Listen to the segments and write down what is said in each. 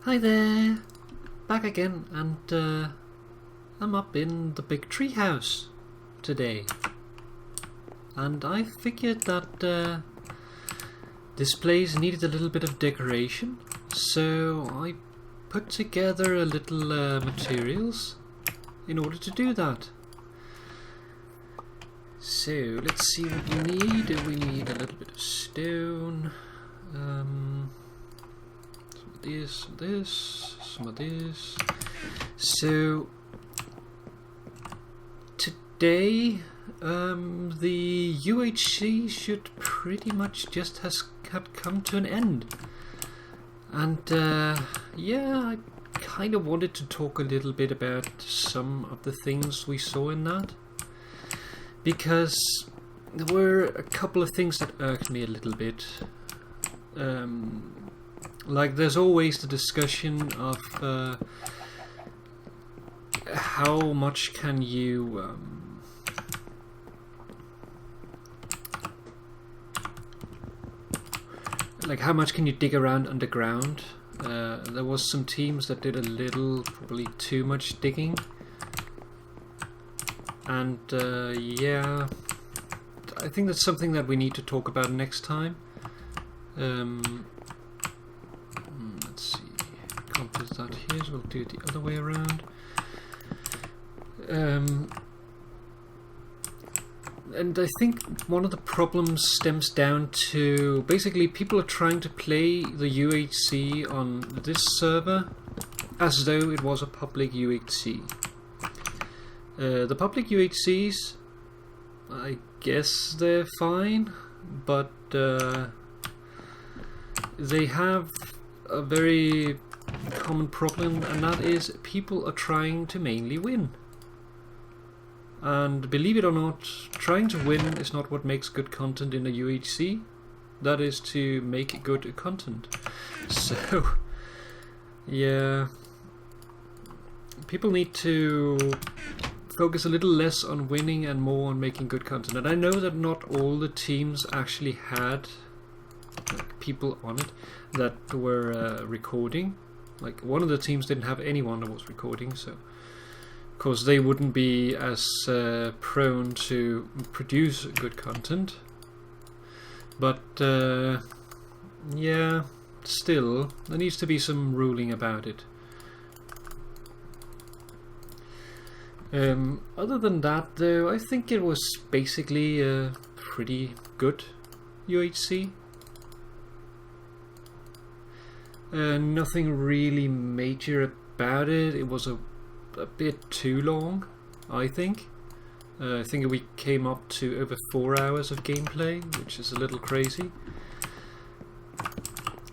Hi there, back again, and I'm up in the big tree house today, and I figured that this place needed a little bit of decoration, so I put together a little materials in order to do that. So let's see what we need. We need a little bit of stone, some of this. So today the UHC should pretty much just have come to an end, and yeah, I kind of wanted to talk a little bit about some of the things we saw in that, because there were a couple of things that irked me a little bit. Like, there's always the discussion of how much can you how much can you dig around underground. There was some teams that did a little, probably too much digging, and yeah, I think that's something that we need to talk about next time. Let's see, can't do that here, so we'll do it the other way around. And I think one of the problems stems down to basically people are trying to play the UHC on this server as though it was a public UHC. The public UHCs, I guess they're fine, but they have a very common problem, and that is people are trying to mainly win. And believe it or not, trying to win is not what makes good content in a UHC. That is to make good content. So, yeah, people need to focus a little less on winning and more on making good content. And I know that not all the teams actually had people on it that were recording. Like, one of the teams didn't have anyone that was recording, so of course they wouldn't be as prone to produce good content. But yeah, still there needs to be some ruling about it. Other than that, though, I think it was basically a pretty good UHC. Nothing really major about it. It was a bit too long, I think. I think we came up to over 4 hours of gameplay, which is a little crazy.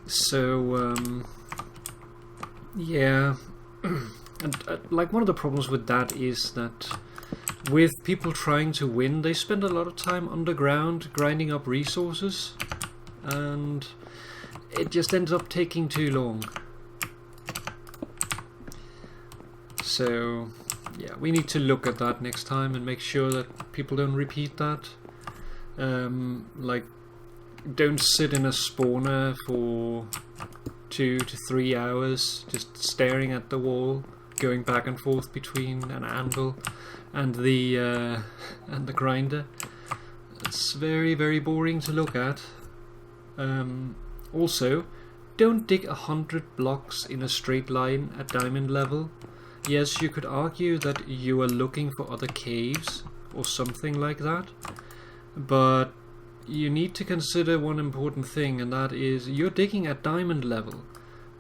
So yeah, and like, one of the problems with that is that with people trying to win, they spend a lot of time underground grinding up resources, and it just ends up taking too long. So yeah, we need to look at that next time and make sure that people don't repeat that. Like, don't sit in a spawner for 2 to 3 hours just staring at the wall, going back and forth between an anvil and the grinder. It's very, very boring to look at. Also, don't dig 100 blocks in a straight line at diamond level. Yes, you could argue that you are looking for other caves or something like that, but you need to consider one important thing, and that is you're digging at diamond level.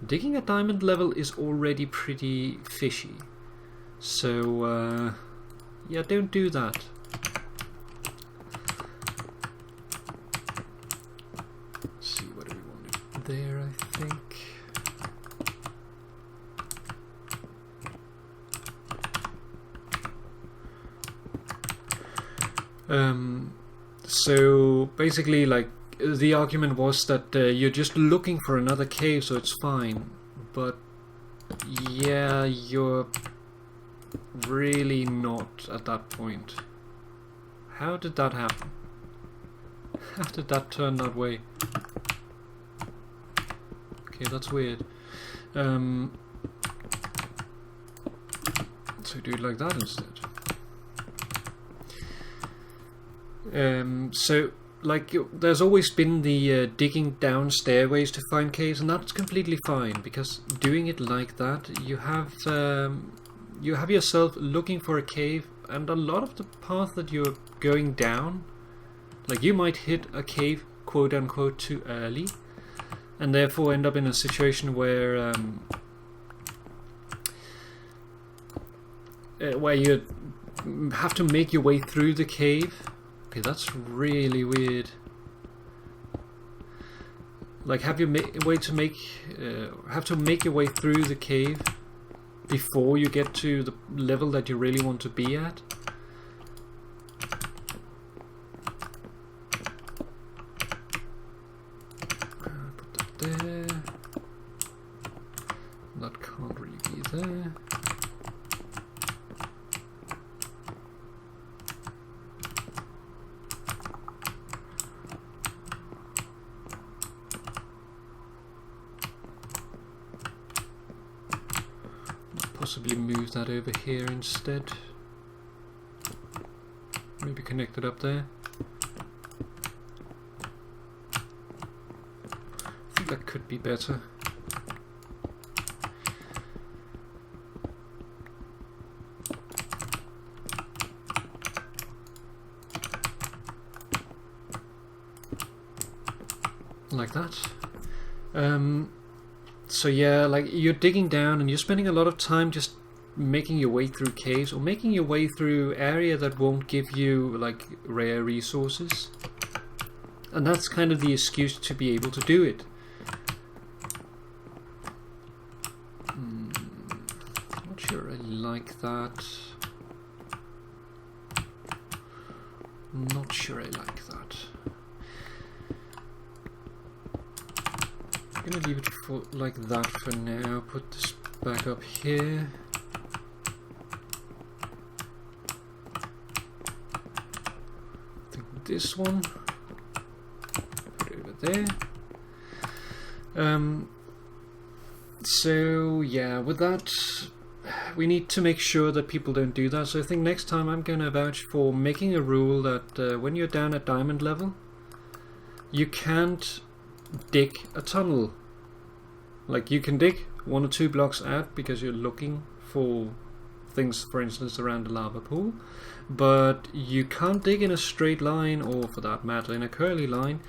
Digging at diamond level is already pretty fishy, so yeah, don't do that. Let's see, what do we want to do there, I think. So basically, like, the argument was that you're just looking for another cave, so it's fine. But yeah, you're really not at that point. How did that happen? How did that turn that way? Okay, that's weird. So do it like that instead. So like there's always been the digging down stairways to find caves, and that's completely fine, because doing it like that, you have yourself looking for a cave, and a lot of the path that you're going down, like you might hit a cave quote unquote too early, and therefore end up in a situation where you have to make your way through the cave. Okay, that's really weird. Like, have to make your way through the cave before you get to the level that you really want to be at. Put that there. That can't really be there. Possibly move that over here instead. Maybe connect it up there. I think that could be better. Like that. So yeah, like you're digging down and you're spending a lot of time just making your way through caves, or making your way through area that won't give you like rare resources, and that's kind of the excuse to be able to do it. Not sure I like that. Not sure I like that. I'm gonna leave it for like that for now. Put this back up here. I think this one. Put it over there. So yeah, with that, we need to make sure that people don't do that. So I think next time I'm gonna vouch for making a rule that when you're down at diamond level, you can't dig a tunnel. Like, you can dig 1 or 2 blocks out because you're looking for things, for instance, around the lava pool, but you can't dig in a straight line, or for that matter in a curly line,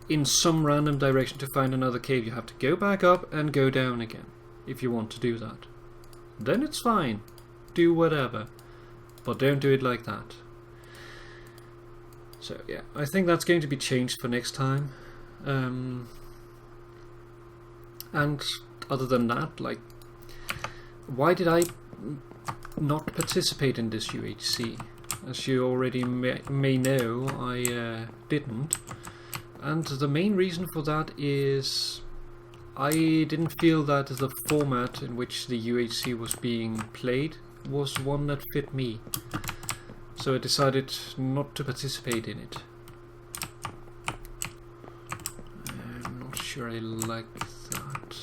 in some random direction to find another cave. You have to go back up and go down again if you want to do that. Then it's fine, do whatever, but don't do it like that. So yeah, I think that's going to be changed for next time. And other than that, like, why did I not participate in this UHC? As you already may know, I didn't. And the main reason for that is I didn't feel that the format in which the UHC was being played was one that fit me. So I decided not to participate in it. I'm not sure I like that.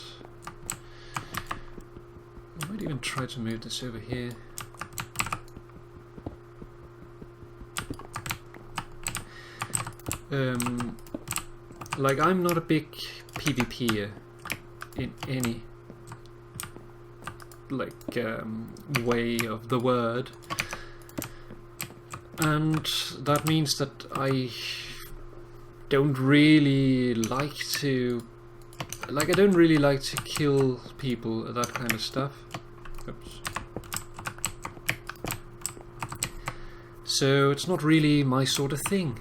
I might even try to move this over here. Like, I'm not a big PvPer in any like way of the word, and that means that I don't really like to kill people, that kind of stuff. Oops. So it's not really my sort of thing.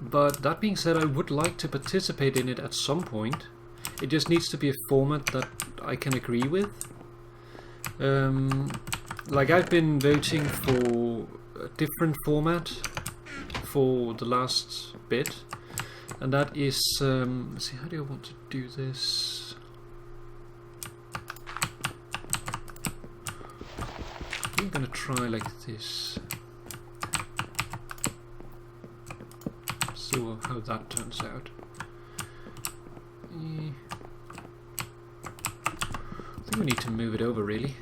But that being said, I would like to participate in it at some point. It just needs to be a format that I can agree with. Like, I've been voting for a different format for the last bit, and that is, let's see, how do I want to do this? I'm gonna try like this. See how that turns out. we need to move it over, really.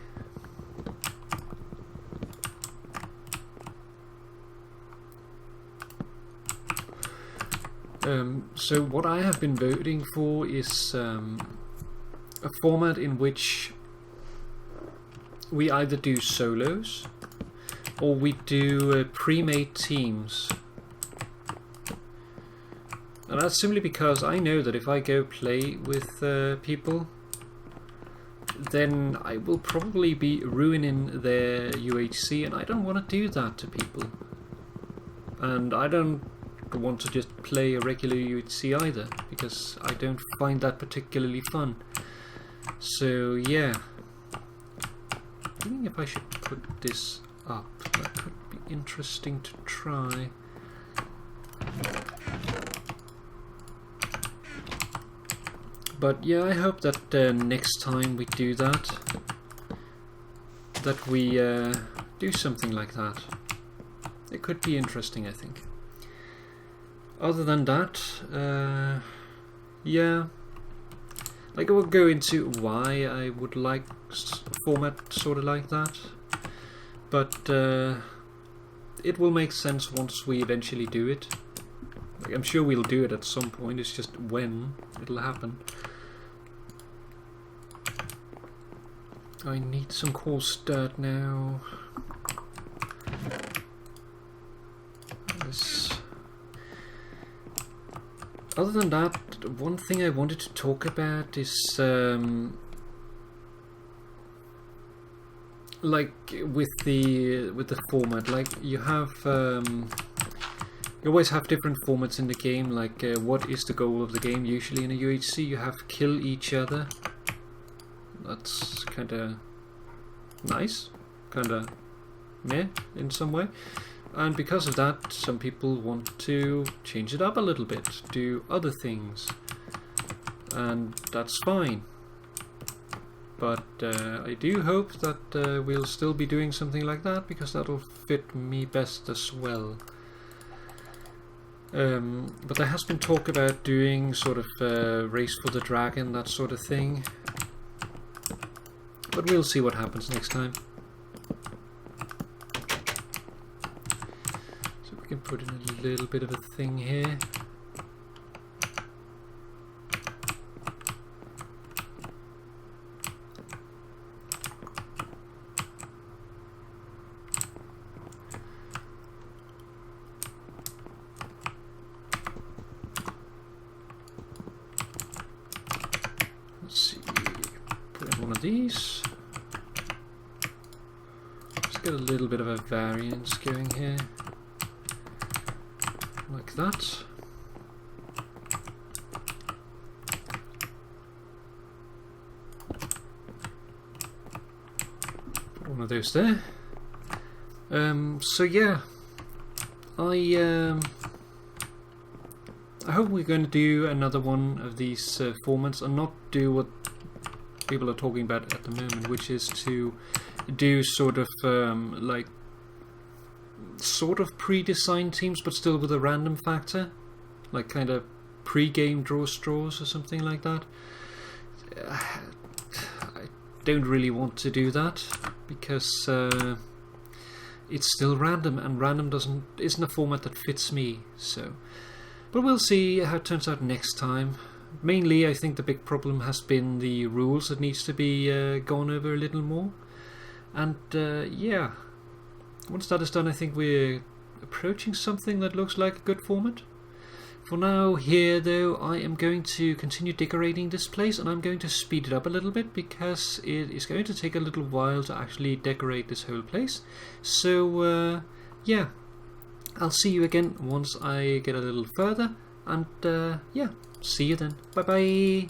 So what I have been voting for is a format in which we either do solos or we do pre-made teams. And that's simply because I know that if I go play with people, then I will probably be ruining their UHC, and I don't want to do that to people. And I don't want to just play a regular UHC either, because I don't find that particularly fun. So yeah, I'm thinking if I should put this up, that could be interesting to try. But yeah, I hope that next time we do that, we do something like that. It could be interesting, I think. Other than that, yeah, like I will go into why I would like a format sort of like that, but it will make sense once we eventually do it. Like, I'm sure we'll do it at some point, it's just when it'll happen. I need some coarse dirt now. Other than that, one thing I wanted to talk about is like with the format. Like you have you always have different formats in the game. Like what is the goal of the game? Usually in a UHC you have kill each other. That's kind of nice, kind of meh in some way. And because of that, some people want to change it up a little bit, do other things, and that's fine. But I do hope that we'll still be doing something like that, because that'll fit me best as well. But there has been talk about doing sort of Race for the Dragon, that sort of thing. But we'll see what happens next time. We can put in a little bit of a thing here. Let's see, put in one of these. Let's get a little bit of a variance going here. Like that. Put one of those there. So yeah, I hope we're going to do another one of these formats and not do what people are talking about at the moment, which is to do sort of like sort of pre-designed teams, but still with a random factor, like kind of pre-game draw straws or something like that. I don't really want to do that, because it's still random, and random isn't a format that fits me. So, but we'll see how it turns out next time. Mainly, I think the big problem has been the rules that needs to be gone over a little more, and yeah. Once that is done, I think we're approaching something that looks like a good format. For now, here though, I am going to continue decorating this place, and I'm going to speed it up a little bit, because it is going to take a little while to actually decorate this whole place. So, yeah, I'll see you again once I get a little further, and yeah, see you then. Bye bye!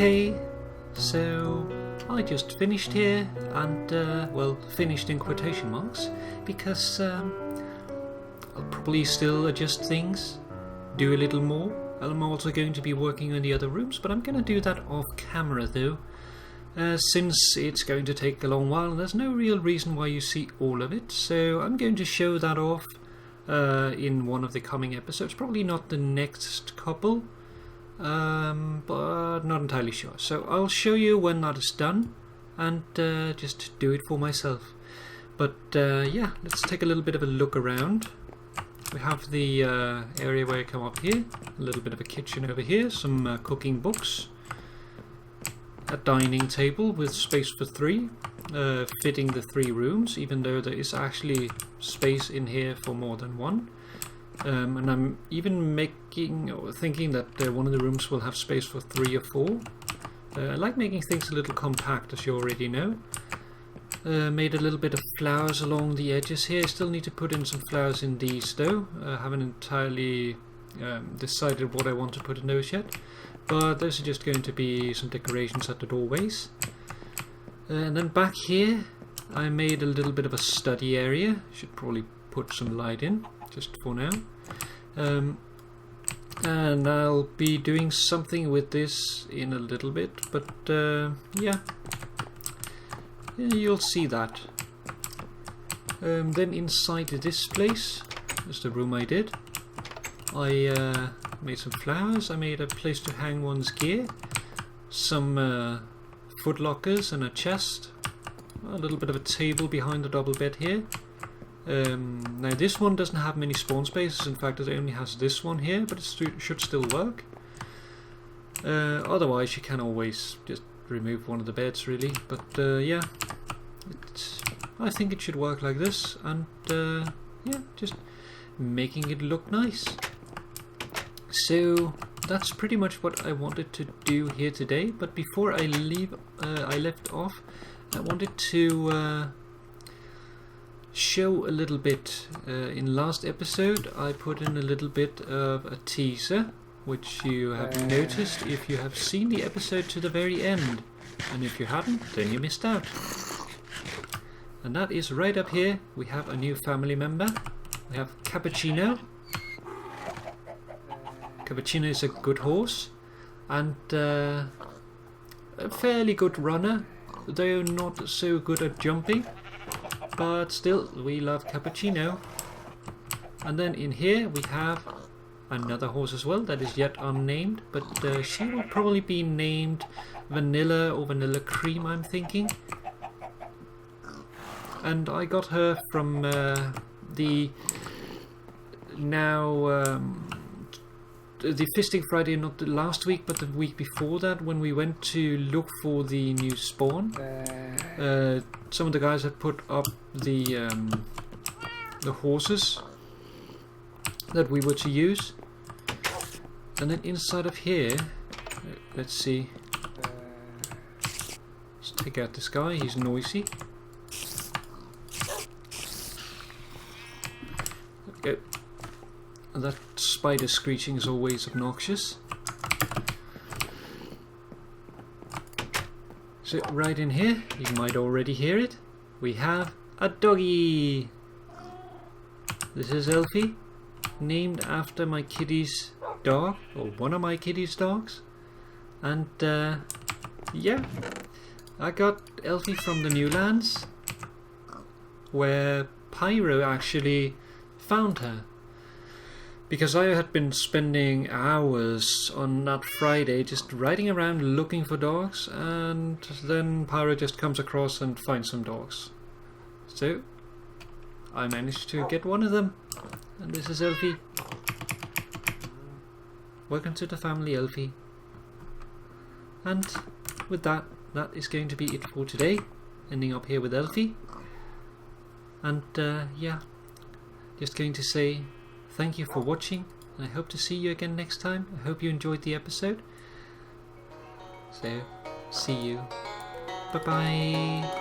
Okay, so I just finished here, and well, finished in quotation marks, because I'll probably still adjust things, do a little more. I'm also going to be working on the other rooms, but I'm going to do that off camera though, since it's going to take a long while and there's no real reason why you see all of it. So I'm going to show that off in one of the coming episodes, probably not the next couple, but not entirely sure. So I'll show you when that is done and just do it for myself. But yeah, let's take a little bit of a look around. We have the area where I come up here, a little bit of a kitchen over here, some cooking books, a dining table with space for 3, fitting the 3 rooms, even though there is actually space in here for more than 1. And I'm even thinking that one of the rooms will have space for 3 or 4. I like making things a little compact, as you already know. Made a little bit of flowers along the edges here. Still need to put in some flowers in these though. Haven't entirely decided what I want to put in those yet, but those are just going to be some decorations at the doorways. And then back here I made a little bit of a study area. Should probably put some light in just for now. And I'll be doing something with this in a little bit, but yeah, you'll see that. Then inside this place, that's the room I did. I made some flowers. I made a place to hang one's gear, some foot lockers and a chest, a little bit of a table behind the double bed here. Now this one doesn't have many spawn spaces. In fact, it only has this one here, but it should still work. Otherwise you can always just remove one of the beds really, but yeah, I think it should work like this, and yeah, just making it look nice. So that's pretty much what I wanted to do here today, but before I left off, I wanted to show a little bit. In last episode I put in a little bit of a teaser, which you have noticed if you have seen the episode to the very end, and if you haven't, then you missed out. And that is right up here. We have a new family member. We have Cappuccino. Cappuccino is a good horse and a fairly good runner, though not so good at jumping, but still we love Cappuccino. And then in here we have another horse as well that is yet unnamed, but she will probably be named Vanilla or Vanilla Cream, I'm thinking. And I got her from the Fisting Friday, not the last week but the week before that, when we went to look for the new spawn. Some of the guys had put up the horses that we were to use. And then inside of here, let's see, let's take out this guy, he's noisy. Okay. That spider screeching is always obnoxious. So right in here, you might already hear it, we have a doggy. This is Elfie, named after my kitty's dog, or one of my kitty's dogs. And yeah, I got Elfie from the New Lands, where Pyro actually found her, because I had been spending hours on that Friday just riding around looking for dogs, and then Pyro just comes across and finds some dogs. So I managed to get one of them, and this is Elfie. Welcome to the family, Elfie. And with that, that is going to be it for today, ending up here with Elfie. And yeah, just going to say thank you for watching, and I hope to see you again next time. I hope you enjoyed the episode. So, see you. Bye bye.